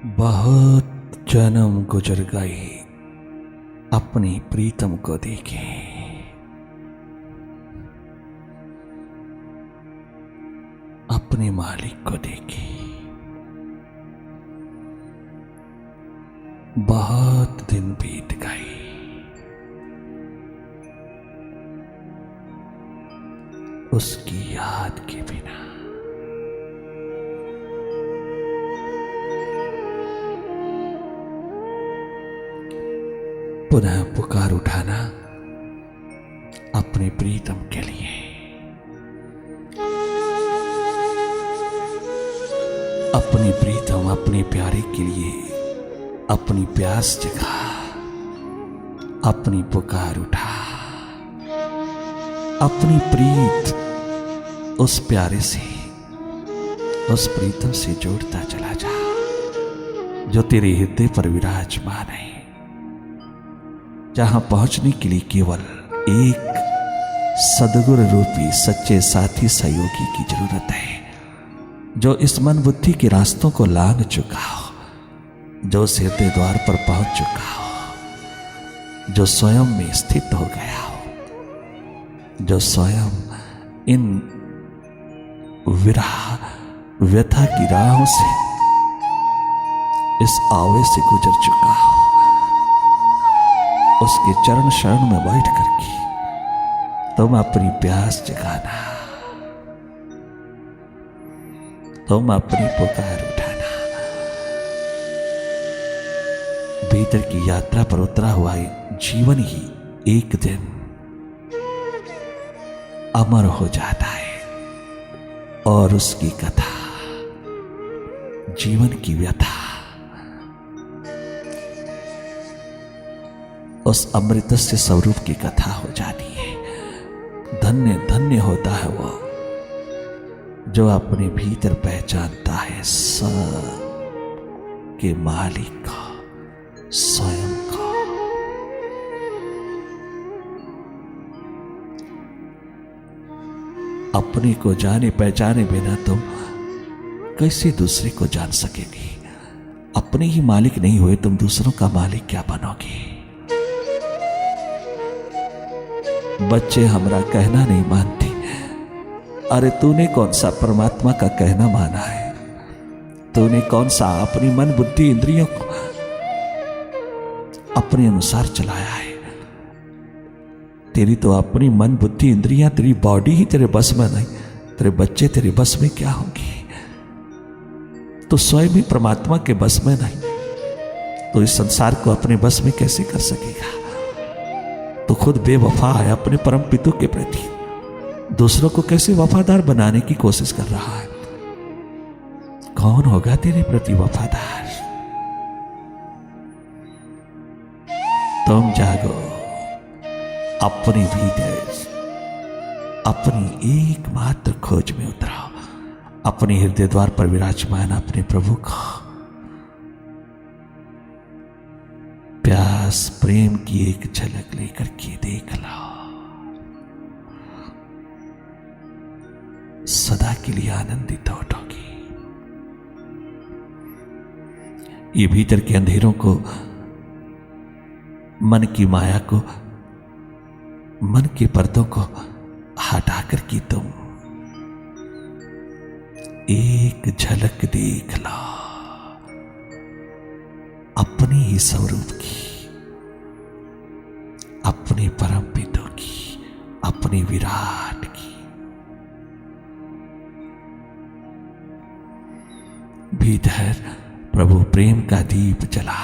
बहुत जन्म गुजर गए अपनी प्रीतम को देखे, अपने मालिक को देखे। बहुत दिन बीत गए, उसकी याद के बिना। पुनः पुकार उठाना अपने प्रीतम के लिए। अपनी प्रीतम अपने प्यारे के लिए अपनी प्यास जगा, अपनी पुकार उठा। अपनी प्रीत उस प्यारे से, उस प्रीतम से जोड़ता चला जा जो तेरे हृदय पर विराजमान है, जहां पहुंचने के लिए केवल एक सद्गुरु रूपी सच्चे साथी सहयोगी की जरूरत है, जो इस मन बुद्धि के रास्तों को लांघ चुका हो, जो उस हृदय द्वार पर पहुंच चुका हो, जो स्वयं में स्थित हो गया हो, जो स्वयं इन विरह व्यथा की राहों से, इस आवे से गुजर चुका हो। उसके चरण शरण में बैठ करके तुम अपनी प्यास जगाना, तुम अपनी पुकार उठाना। भीतर की यात्रा पर उतरा हुआ जीवन ही एक दिन अमर हो जाता है, और उसकी कथा, जीवन की व्यथा उस अमृतस्य स्वरूप की कथा हो जाती है। धन्य धन्य होता है वो जो अपने भीतर पहचानता है सब के मालिक को, स्वयं को। अपने को जाने पहचाने बिना तुम कैसे दूसरे को जान सकेंगे? अपने ही मालिक नहीं हुए तुम दूसरों का मालिक क्या बनोगे? बच्चे हमारा कहना नहीं मानते। अरे तूने कौन सा परमात्मा का कहना माना है? तूने कौन सा अपनी मन बुद्धि इंद्रियों को अपने अनुसार चलाया है? तेरी तो अपनी मन बुद्धि इंद्रियां, तेरी बॉडी ही तेरे बस में नहीं, तेरे बच्चे तेरे बस में क्या होंगे? तो स्वयं ही परमात्मा के बस में नहीं तो इस संसार को अपने बस में कैसे कर सकेगा? तो खुद बेवफा है अपने परम पिता के प्रति, दूसरों को कैसे वफादार बनाने की कोशिश कर रहा है? कौन होगा तेरे प्रति वफादार? तुम जागो, अपने भीतर अपनी एकमात्र खोज में उतराओ। अपने हृदय द्वार पर विराजमान अपने प्रभु को प्यास प्रेम की एक झलक लेकर के देख लो। सदा के लिए आनंदित हो उठोगी। ये भीतर के अंधेरों को, मन की माया को, मन के पर्दों को हटा कर के तुम एक झलक देख लो अपने ही स्वरूप की, अपने परम पिता की, अपने विराट की। भीतर प्रभु प्रेम का दीप जला,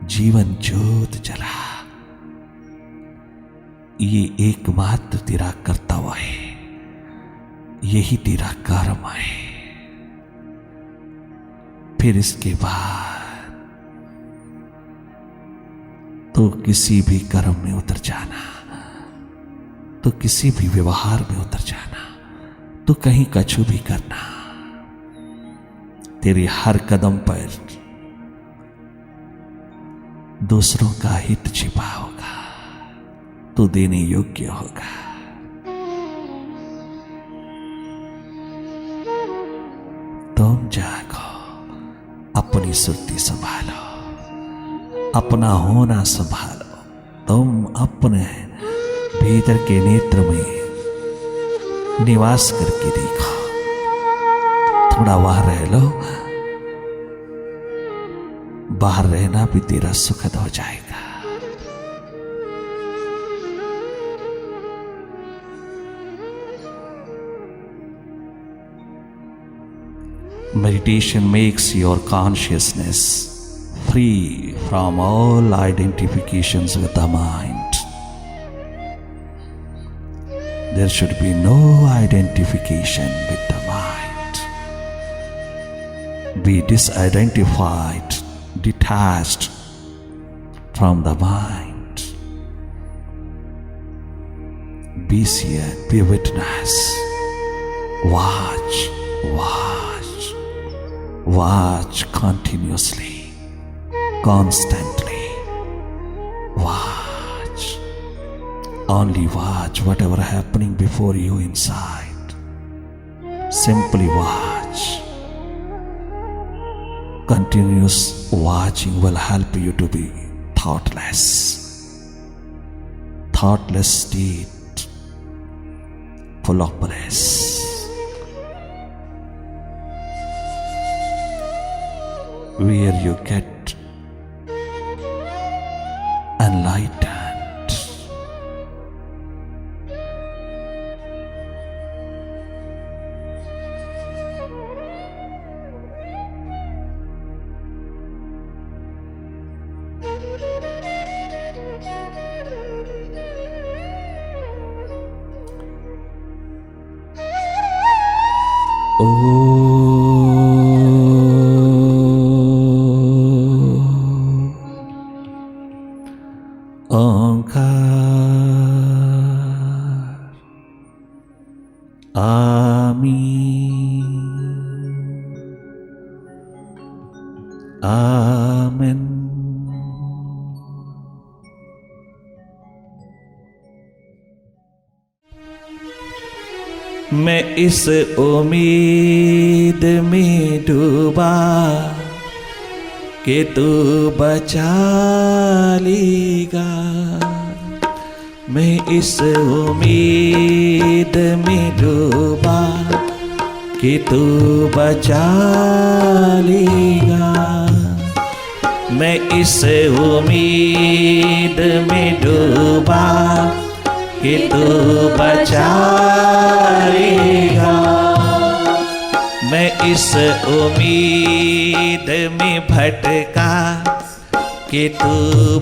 जीवन ज्योत जला। ये एकमात्र तेरा कर्तव्य है, यही तेरा कर्म है। फिर इसके बाद तो किसी भी कर्म में उतर जाना, तो किसी भी व्यवहार में उतर जाना, तो कहीं कछु भी करना, तेरे हर कदम पर दूसरों का हित छिपा होगा, तो देने योग्य होगा। तुम जागो, अपनी अपनी सुर्ती संभालो, अपना होना संभालो। तुम अपने भीतर के नेत्र में निवास करके देखो, थोड़ा वहां रह लो, बाहर रहना भी तेरा सुखद हो जाएगा। Meditation makes your consciousness free from all identifications with the mind. There should be no identification with the mind. Be disidentified, detached from the mind. Be seer, be witness. Watch, watch, watch continuously, constantly. Watch. Only watch whatever happening before you inside. Simply watch. Continuous watching will help you to be thoughtless. Thoughtless state, full of bliss. Where you get enlightened. आमीन। मैं इस उम्मीद में डूबा कि तू बचा लेगा। मैं इस उम्मीद में डूबा कि तू बचा लेगा। मैं इस उम्मीद में डूबा कि तू बचा लेगा। मैं इस उम्मीद में भटका कि तू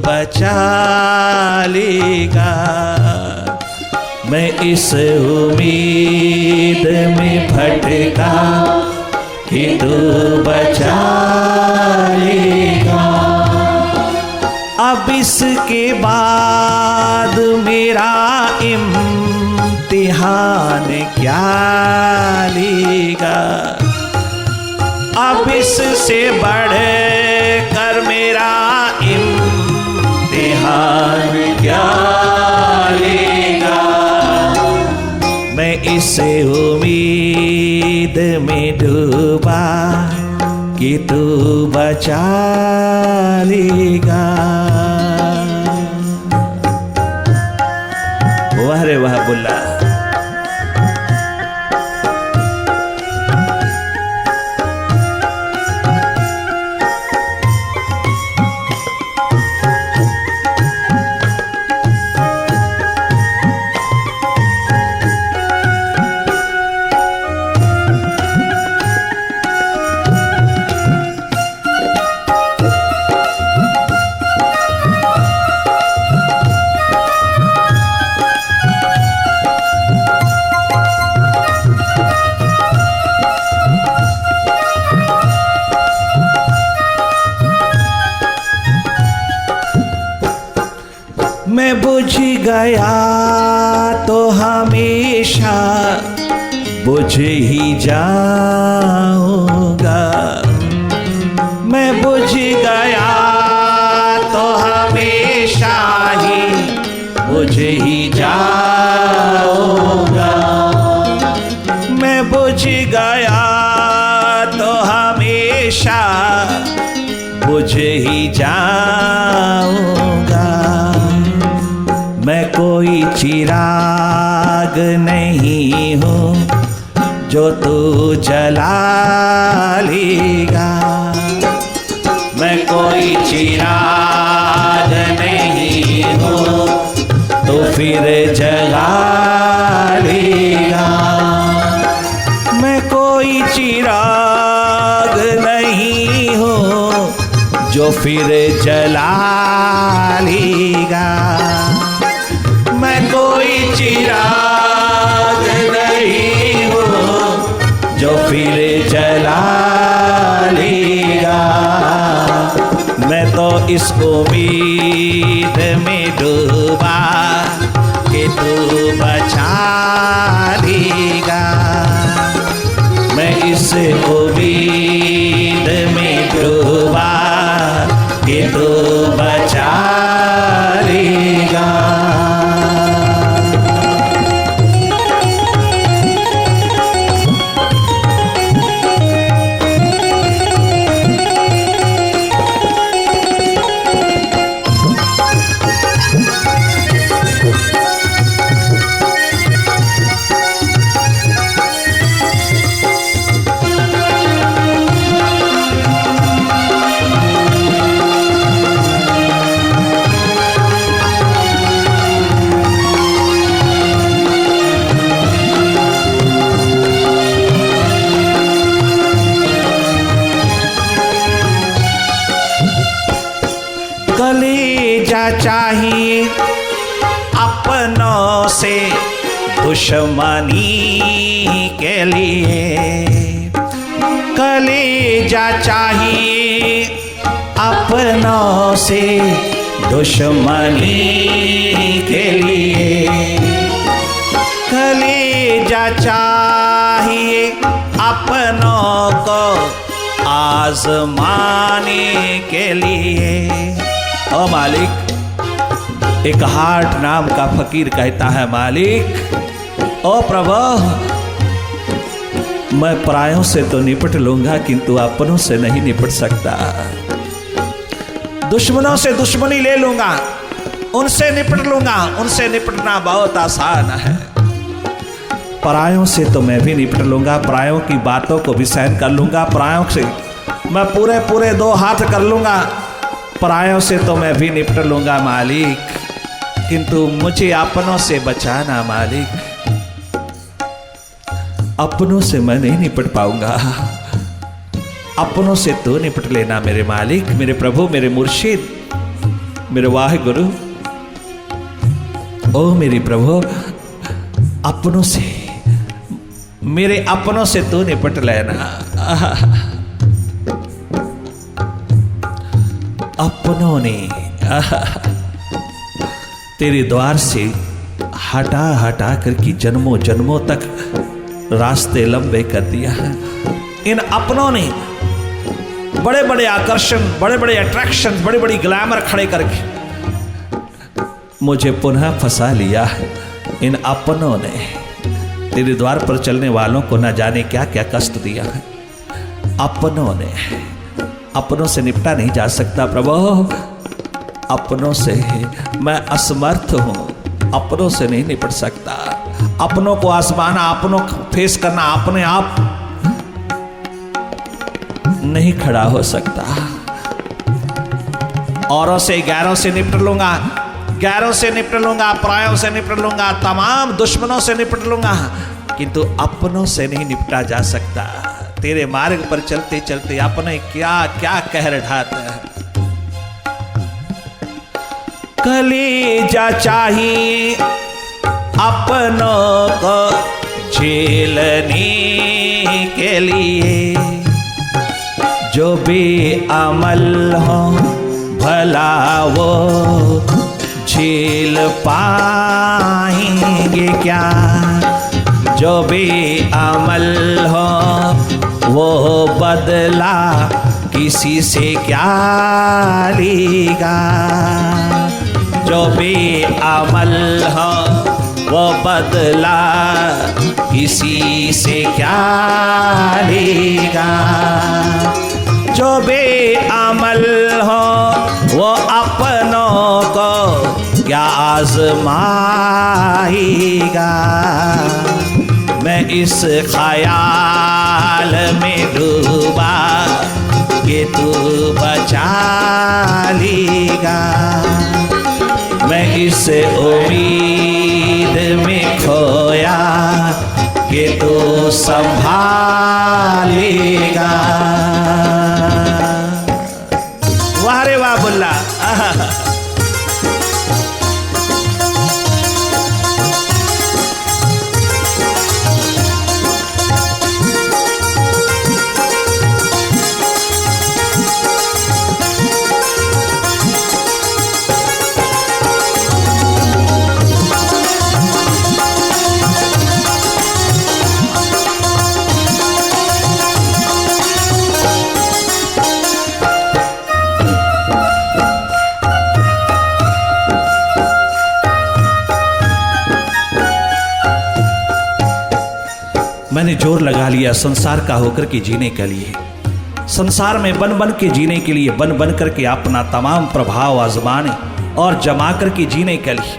बचा लेगा। मैं इस उम्मीद में भटका कि तू बचा लेगा। अब इसके बाद मेरा इम्तिहान क्या लेगा। अब इससे बढ़ कर मेरा इम्तिहान क्या लेगा। मैं इस उम्मीद में डूबा कि तू बचा लेगा। वाह रे वाह बुल्ला। मैं बुझ गया तो हमेशा बुझ ही जाऊंगा। मैं बुझ गया तो हमेशा ही बुझ ही जाऊंगा। मैं बुझ गया तो हमेशा जाऊंगा। मैं कोई चिराग नहीं हूँ जो तू जला लेगा। मैं कोई चिराग नहीं हूँ तो फिर जला लेगा। मैं कोई चिराग नहीं हूँ जो फिर जला लेगा। मैं कोई चिराग नहीं हूँ जो फिर जला लेगा। मैं तो इस उम्मीद में डूबा कि तू बचा लेगा। मैं इस उम्मीद में डूबा कि तू बचा लेगा। कलेजा चाहिए अपनों से दुश्मनी के लिए। कलेजा चाहिए अपनों से दुश्मनी के लिए। कलेजा चाहिए अपनों को आजमाने के लिए। ओ मालिक, एक हाट नाम का फकीर कहता है, मालिक ओ प्रभु, मैं परायों से तो निपट लूंगा किंतु अपनों से नहीं निपट सकता। दुश्मनों से दुश्मनी ले लूंगा, उनसे निपट लूंगा, उनसे निपटना बहुत आसान है। परायों से तो मैं भी निपट लूंगा, परायों की बातों को भी सहन कर लूंगा, परायों से मैं पूरे पूरे 2 हाथ कर लूंगा, परायों से तो मैं भी निपट लूंगा मालिक, किंतु मुझे अपनों से बचाना मालिक। अपनों से मैं नहीं निपट पाऊंगा, अपनों से तो निपट लेना मेरे मालिक, मेरे प्रभु, मेरे मुर्शिद, मेरे वाहिगुरु। ओ मेरे प्रभु, अपनों से, मेरे अपनों से तो निपट लेना। अपनों ने तेरे द्वार से हटा हटा करके जन्मों जन्मों तक रास्ते लंबे कर दिया है। इन अपनों ने बड़े बड़े आकर्षण, बड़े बड़े अट्रैक्शन, बड़ी बड़ी ग्लैमर खड़े करके मुझे पुनः फंसा लिया है। इन अपनों ने तेरे द्वार पर चलने वालों को न जाने क्या क्या कष्ट दिया है। अपनों ने, अपनों से निपटा नहीं जा सकता प्रभु, अपनों से मैं असमर्थ हूं, अपनों से नहीं निपट सकता। अपनों को आजमाना, अपनों को फेस करना अपने आप नहीं खड़ा हो सकता। औरों से, गैरों से निपट लूंगा, गैरों से निपट लूंगा, परायों से निपट लूंगा, तमाम दुश्मनों से निपट लूंगा, किंतु अपनों से नहीं निपटा जा सकता। तेरे मार्ग पर चलते चलते अपने क्या क्या कहर ढाते हैं। कलेजा चाहिए अपनों को झेलने के लिए, जो बेअमल हो भला वो झेल पाएंगे क्या। जो बेअमल हो वो बदला किसी से क्या लेगा। जो बेअमल हो वो बदला किसी से क्या लेगा। जो बेअमल हो आजमाएगा। मैं इस ख्याल में डूबा कि तू बचा लेगा। मैं इस उम्मीद में खोया कि तू संभालेगा। वाह रे वाह बुल्ला। मैंने जोर लगा लिया संसार का होकर के जीने के लिए, संसार में बन बन के जीने के लिए, बन बन करके अपना तमाम प्रभाव आजमाने और जमा करके जीने के लिए।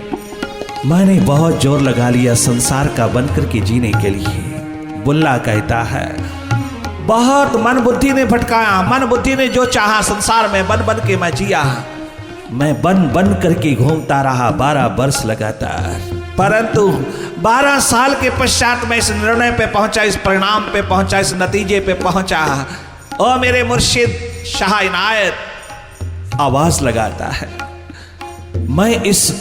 मैंने बहुत जोर लगा लिया संसार का बन करके जीने के लिए। बुल्ला कहता है बहुत मन बुद्धि ने भटकाया, मन बुद्धि ने जो चाहा संसार में बन बन के मैं जिया। मैं बन बन करके घूमता रहा 12 वर्ष लगातार, परंतु 12 साल के पश्चात मैं इस निर्णय पे पहुंचा, इस परिणाम पे पहुंचा, इस नतीजे पे पहुंचा। ओ मेरे मुर्शिद शाह इनायत आवाज लगाता है, मैं इस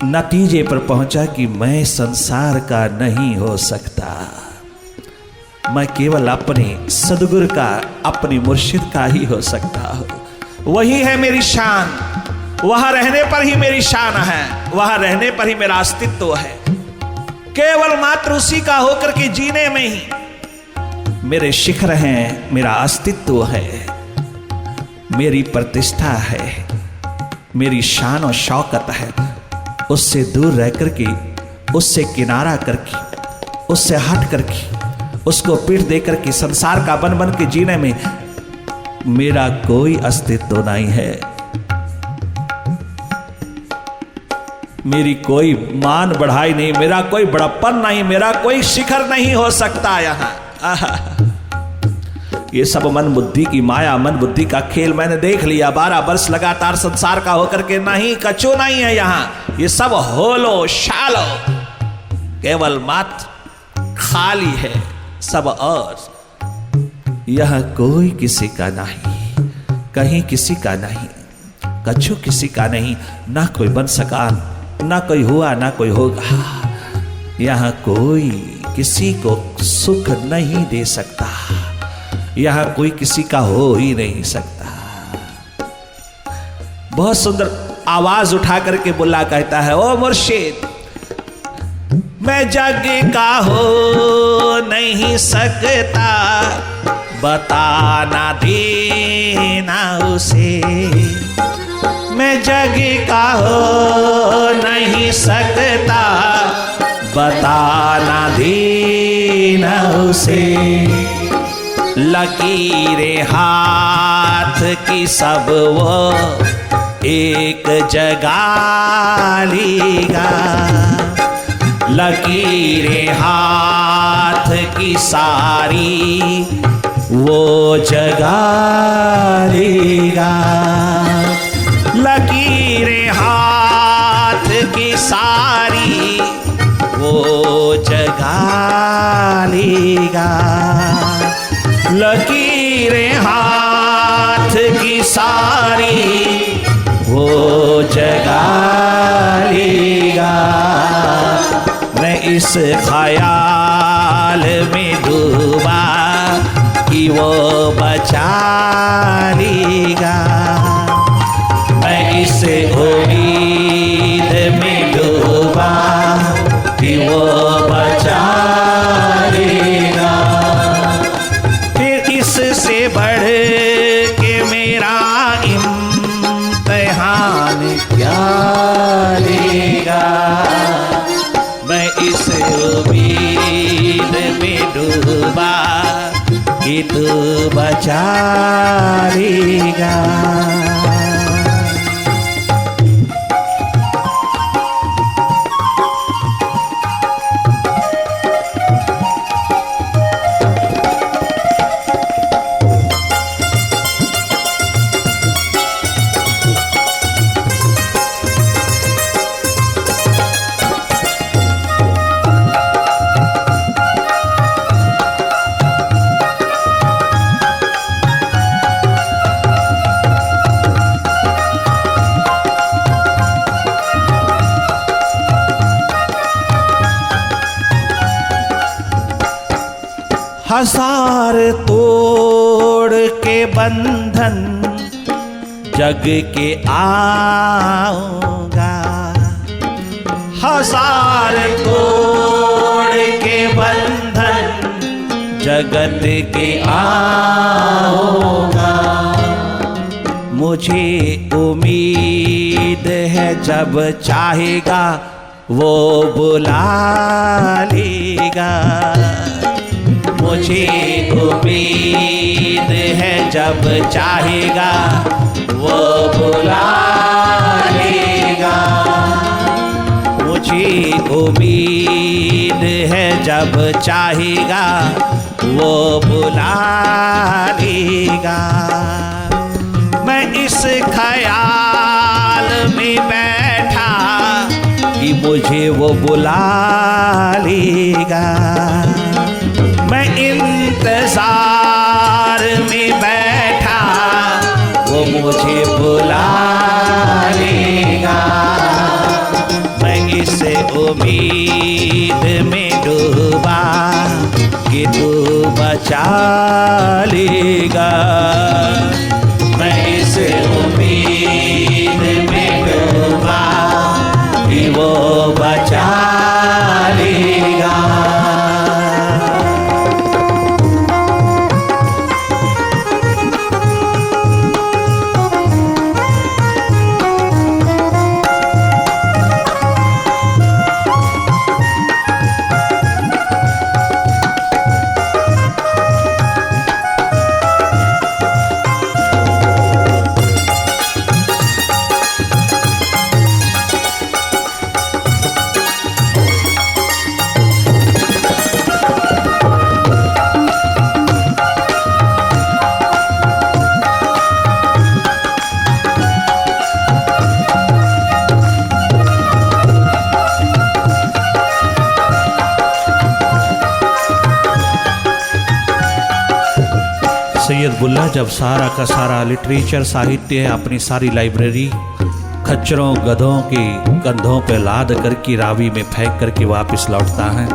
नतीजे पर पहुंचा कि मैं संसार का नहीं हो सकता। मैं केवल अपने सदगुरु का, अपने मुर्शिद का ही हो सकता हूं। वही है मेरी शान, वहां रहने पर ही मेरी शान है, वहां रहने पर ही मेरा अस्तित्व है। केवल मात्र उसी का होकर के जीने में ही मेरे शिखर हैं, मेरा अस्तित्व है, मेरी प्रतिष्ठा है, मेरी शान और शौकत है। उससे दूर रह करके, उससे किनारा करके, उससे हट करके, उसको पीठ दे करके संसार का बन बन के जीने में मेरा कोई अस्तित्व नहीं है। मेरी कोई मान बढ़ाई नहीं, मेरा कोई बड़प्पन नहीं, मेरा कोई शिखर नहीं हो सकता यहाँ। ये सब मन बुद्धि की माया, मन बुद्धि का खेल मैंने देख लिया। 12 वर्ष लगातार संसार का होकर के नहीं, कछु नहीं है यहाँ। ये सब होलो शालो, केवल मात्र खाली है सब। और यह कोई किसी का नहीं, कहीं किसी का नहीं, कछु किसी का नहीं। ना कोई बन सका, ना कोई हुआ, ना कोई होगा। यहाँ कोई किसी को सुख नहीं दे सकता, यहाँ कोई किसी का हो ही नहीं सकता। बहुत सुंदर आवाज उठा करके बुल्ला कहता है, ओ मुर्शिद मैं जग का हो नहीं सकता, बताना देना उसे। मैं जग का हो नहीं सकता, बताना देना उसे। लकीरें हाथ की सब वो एक जगह लेगा। लकीरें हाथ की सारी वो जगह लेगा। लकीरें हाथ की सारी वो जगह लेगा। लकीरें हाथ की सारी वो जगह लेगा। मैं इस ख्याल में डूबा कि वो बचा लेगा। मैं इस उम्मीद में डूबा कि वो बचा लेगा। फिर इससे बढ़ के मेरा इम्तिहान क्या लेगा। मैं इस उम्मीद में डूबा कि तू बचा लेगा। हजार तोड़ के बंधन जग के आऊंगा, हजार तोड़ के बंधन जगत के आऊंगा। मुझे उम्मीद है जब चाहेगा वो बुला लेगा, मुझे उम्मीद है जब चाहेगा वो बुला लेगा, मुझे उम्मीद है जब चाहेगा वो बुला लेगा। मैं इस ख्याल में बैठा कि मुझे वो बुला लेगा, मैं इंतजार में बैठा वो मुझे बुला लेगा। मैं इस उम्मीद में डूबा कि तू बचा लेगा, मैं इस उम्मीद में डूबा कि वो बचा लेगा। सैयद बुल्ला जब सारा का सारा लिटरेचर साहित्य अपनी सारी लाइब्रेरी खच्चरों गधों के कंधों पर लाद करके रावी में फेंक करके वापस लौटता है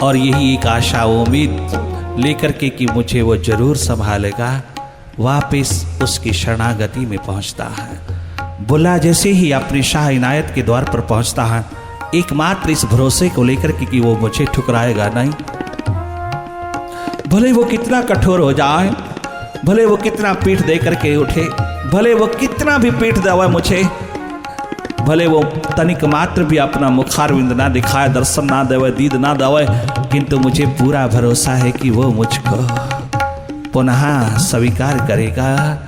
और यही एक आशा उम्मीद लेकर के कि मुझे वो जरूर संभालेगा, वापस उसकी शरणागति में पहुंचता है। बुल्ला जैसे ही अपने शाह इनायत के द्वार पर पहुंचता है, एकमात्र इस भरोसे को लेकर के कि वो मुझे ठुकराएगा नहीं, भले वो कितना कठोर हो जाए, भले वो कितना पीठ दे करके उठे, भले वो कितना भी पीठ देवे मुझे, भले वो तनिक मात्र भी अपना मुखारविंद ना दिखाए, दर्शन ना देवे, दीद ना देवे, किंतु मुझे पूरा भरोसा है कि वो मुझको पुनः स्वीकार करेगा,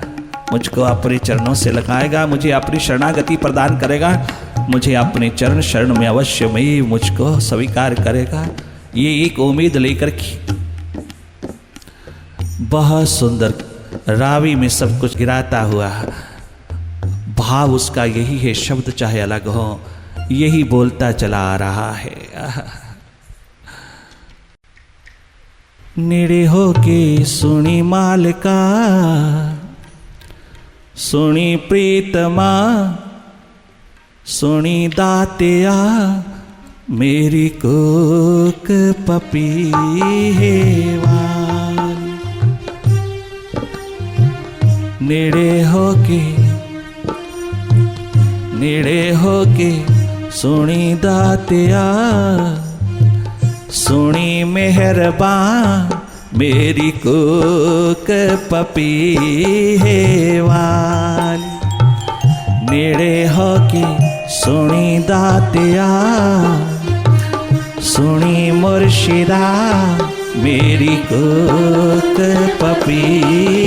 मुझको अपने चरणों से लगाएगा, मुझे अपनी शरणागति प्रदान करेगा, मुझे अपने चरण शरण में अवश्य में मुझको स्वीकार करेगा। ये एक उम्मीद लेकर के बहुत सुंदर रावी में सब कुछ गिराता हुआ, भाव उसका यही है, शब्द चाहे अलग हो, यही बोलता चला आ रहा है। नेड़े हो के सुनी मालका, सुनी प्रीतमा, सुनी दातिया, मेरी कोक पपीहेवा। नेड़े होके सुनी दातिया, सुनी मेहरबान, मेरी कोक पपीहेवाल। नेड़े होके सुनी दातिया, सुनी मुर्शिदा, मेरी कोक पपीहेवाल।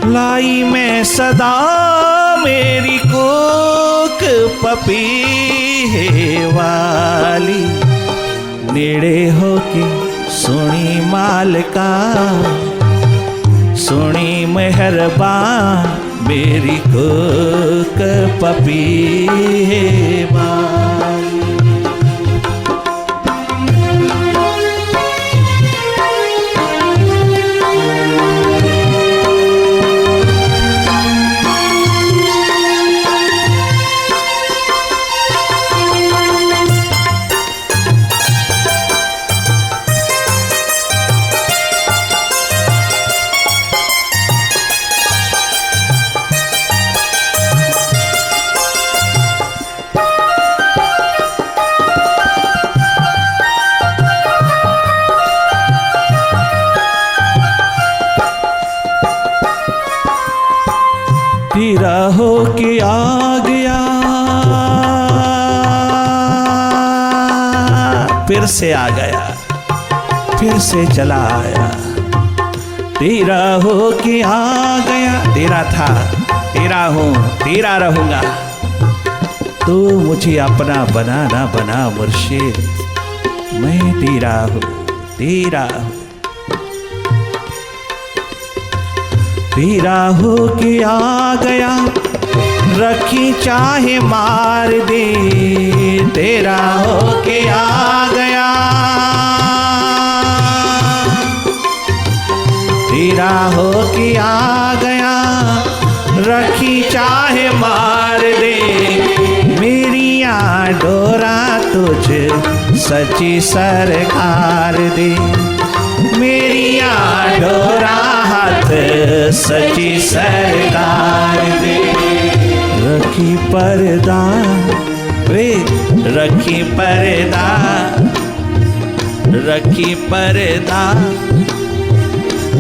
लाई मैं सदा मेरी कोक पपीहेवाली। नेड़े होके सुनी मालका, सुनी मेहरबान, मेरी कोक पपीहेवाली। तेरा हो के आ गया, फिर से आ गया, फिर से चला आया। तेरा हो के आ गया, तेरा था, तेरा हूँ, तेरा रहूंगा। तू मुझे अपना बनाना बना मुर्शिद, मैं तेरा हूँ, तेरा हूँ। तेरा हो के आ गया, रखी चाहे मार दे। तेरा हो के आ गया, तेरा हो के आ गया, रखी चाहे मार दे। मेरी डोरा तुझ सच्ची सरकार दे, मेरी डोरा हाथ सच्ची सरकार दे। रखी पर्दा वे, रखी पर्दा, रखी पर्दा।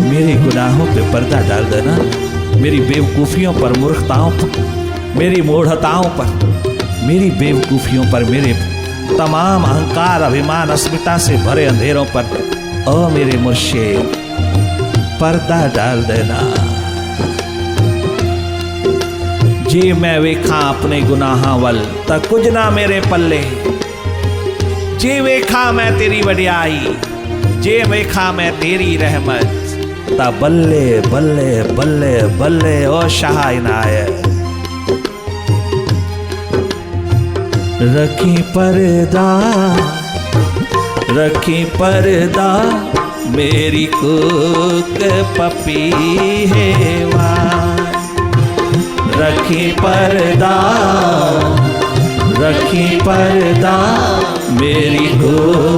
मेरे गुनाहों पे पर्दा डाल देना, मेरी बेवकूफ़ियों पर, मूर्खताओं पर, मेरी मूढ़ताओं पर, मेरी बेवकूफ़ियों पर, मेरे तमाम अहंकार, अभिमान, अस्मिता से भरे अंधेरों पर ओ मेरे मुर्शिद पर्दा डाल देना। जे मैं वेखा अपने गुनाहां वल ता कुछ ना मेरे पल्ले। जे वेखा मैं तेरी वडियाई, जे वेखा मैं तेरी रहमत ता बल्ले बल्ले बल्ले बल्ले ओ शाह इनायत। रखी पर्दा, रखी पर्दा, मेरी कुक पपी है वार। रखी पर्दा, रखी पर्दा, मेरी कुक